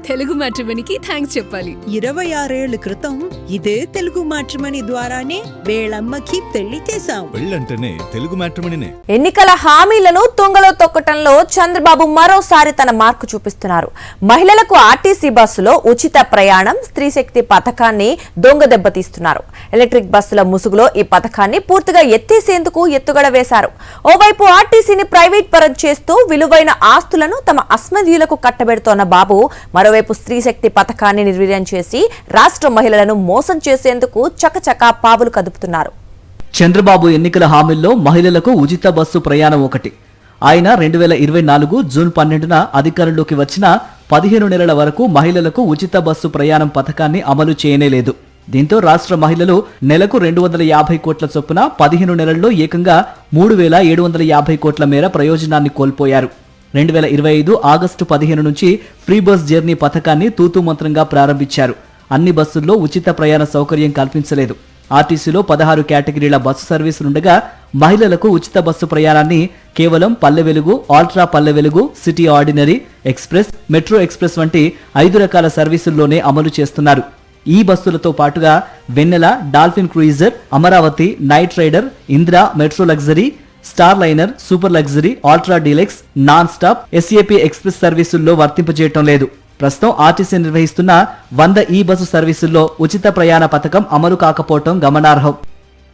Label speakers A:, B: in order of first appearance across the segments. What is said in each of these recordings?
A: Telugu మ్యాట్రిమోనీకి thanks చెప్పాలి.
B: 26 ఏళ్ల క్రితం ఇదే తెలుగు మ్యాట్రిమోనీ ద్వారానే వేళమ్మకి పెళ్లి చేశాం.
C: పెళ్ళంటేనే తెలుగు మ్యాట్రిమోనీనే.
D: ఎన్నికల హామీలను తుంగలో తొక్కటంలో చంద్రబాబు మరోసారి తన మార్కు చూపిస్తున్నారు. మహిళలకు ఆర్టీసీ బస్సులో ఉచిత ప్రయాణం, స్త్రీ శక్తి పథకాన్ని దొంగ దెబ్బతీస్తున్నారు. ఎలక్ట్రిక్ బస్సుల ముసుగులో ఈ పథకాన్ని పూర్తిగా ఎత్తేసేందుకు ఎత్తుగడ వేశారు. ఓవైపు ఆర్టీసీని ప్రైవేట్ పరం చేస్తూ విలువైన ఆస్తులను తమ అస్మదీయులకు కట్టబెడుతోన్న బాబు, మరోవైపు స్త్రీ శక్తి పథకాన్ని నిర్వీర్యం చేసి రాష్ట్ర మహిళలను మోసం చేసేందుకు చకచకా పావులు కదుపుతున్నారు.
E: చంద్రబాబు ఎన్నికల హామీల్లో మహిళలకు ఉచిత బస్సు ప్రయాణం ఒకటి. ఆయన 2024 జూన్ 12న అధికారంలోకి వచ్చిన 15 నెలల వరకు మహిళలకు ఉచిత బస్సు ప్రయాణం పథకాన్ని అమలు చేయనేలేదు. దీంతో రాష్ట్ర మహిళలు నెలకు 250 కోట్ల చొప్పున 15 నెలల్లో ఏకంగా 3750 కోట్ల మేర ప్రయోజనాన్ని కోల్పోయారు. 2025 ఆగస్టు 15 నుంచి ఫ్రీ బస్ జర్నీ పథకాన్ని తూతూ మంత్రంగా ప్రారంభించారు. అన్ని బస్సుల్లో ఉచిత ప్రయాణ సౌకర్యం కల్పించలేదు. ఆర్టీసీలో 16 కేటగిరీల బస్సు సర్వీసులుండగా మహిళలకు ఉచిత బస్సు ప్రయాణాన్ని కేవలం Palle Velugu, ultra Palle Velugu, city ordinary, express, metro express వంటి 5 రకాల సర్వీసుల్లోనే అమలు చేస్తున్నారు. ఈ బస్సులతో పాటుగా Vennela, dolphin cruiser, Amaravati, night rider, Indra, metro luxury, star liner, super luxury, ultra deluxe, non stop, SAP express సర్వీసుల్లో వర్తింపజేయటం లేదు. ప్రస్తుతం ఆర్టీసీ నిర్వహిస్తున్న 100 ఈ బస్సు సర్వీసుల్లో ఉచిత ప్రయాణ పథకం అమలు కాకపోవటం గమనార్హం.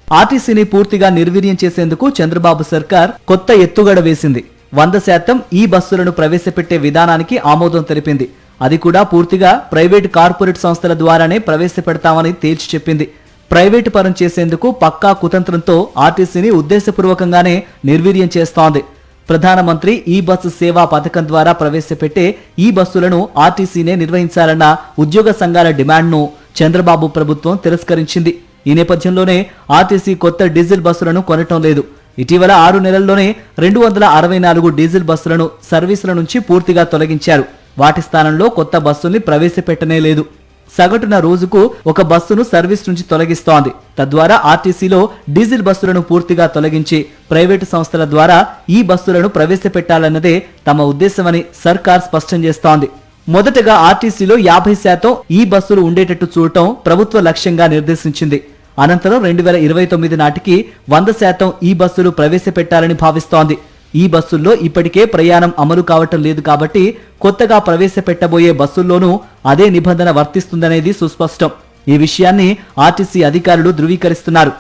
E: ఆర్టీసీని పూర్తిగా నిర్వీర్యం చేసేందుకు చంద్రబాబు సర్కార్ కొత్త ఎత్తుగడ వేసింది. 100% ఈ బస్సులను ప్రవేశపెట్టే విధానానికి ఆమోదం తెలిపింది. అది కూడా పూర్తిగా ప్రైవేట్ కార్పొరేట్ సంస్థల ద్వారానే ప్రవేశపెడతామని తేల్చి చెప్పింది. ప్రైవేటు పరం చేసేందుకు పక్కా కుతంత్రంతో ఆర్టీసీని ఉద్దేశపూర్వకంగానే నిర్వీర్యం చేస్తోంది. ప్రధానమంత్రి ఈ బస్సు సేవా పథకం ద్వారా ప్రవేశపెట్టే ఈ బస్సులను ఆర్టీసీనే నిర్వహించాలన్న ఉద్యోగ సంఘాల డిమాండ్ను చంద్రబాబు ప్రభుత్వం తిరస్కరించింది. ఈ నేపథ్యంలోనే ఆర్టీసీ కొత్త డీజిల్ బస్సులను కొనటం లేదు. ఇటీవల 6 నెలల్లోనే 264 డీజిల్ బస్సులను సర్వీసుల నుంచి పూర్తిగా తొలగించారు. వాటి స్థానంలో కొత్త బస్సుల్ని ప్రవేశపెట్టనే లేదు. సగటున రోజుకు ఒక బస్సును సర్వీస్ నుంచి తొలగిస్తోంది. తద్వారా ఆర్టీసీలో డీజిల్ బస్సులను పూర్తిగా తొలగించి ప్రైవేటు సంస్థల ద్వారా ఈ బస్సులను ప్రవేశపెట్టాలన్నదే తమ ఉద్దేశమని సర్కార్ స్పష్టం చేస్తోంది. మొదటగా ఆర్టీసీలో 50% ఈ బస్సులు ఉండేటట్టు చూడటం ప్రభుత్వ లక్ష్యంగా నిర్దేశించింది. అనంతరం 2029 నాటికి 100% ఈ బస్సులు ప్రవేశపెట్టాలని భావిస్తోంది. ఈ బస్సుల్లో ఇప్పటికే ప్రయాణం అమలు కావటం లేదు కాబట్టి కొత్తగా ప్రవేశపెట్టబోయే బస్సుల్లోనూ అదే నిబంధన వర్తిస్తుందనేది సుస్పష్టం. ఈ విషయాన్ని ఆర్టీసీ అధికారులు ధృవీకరిస్తున్నారు.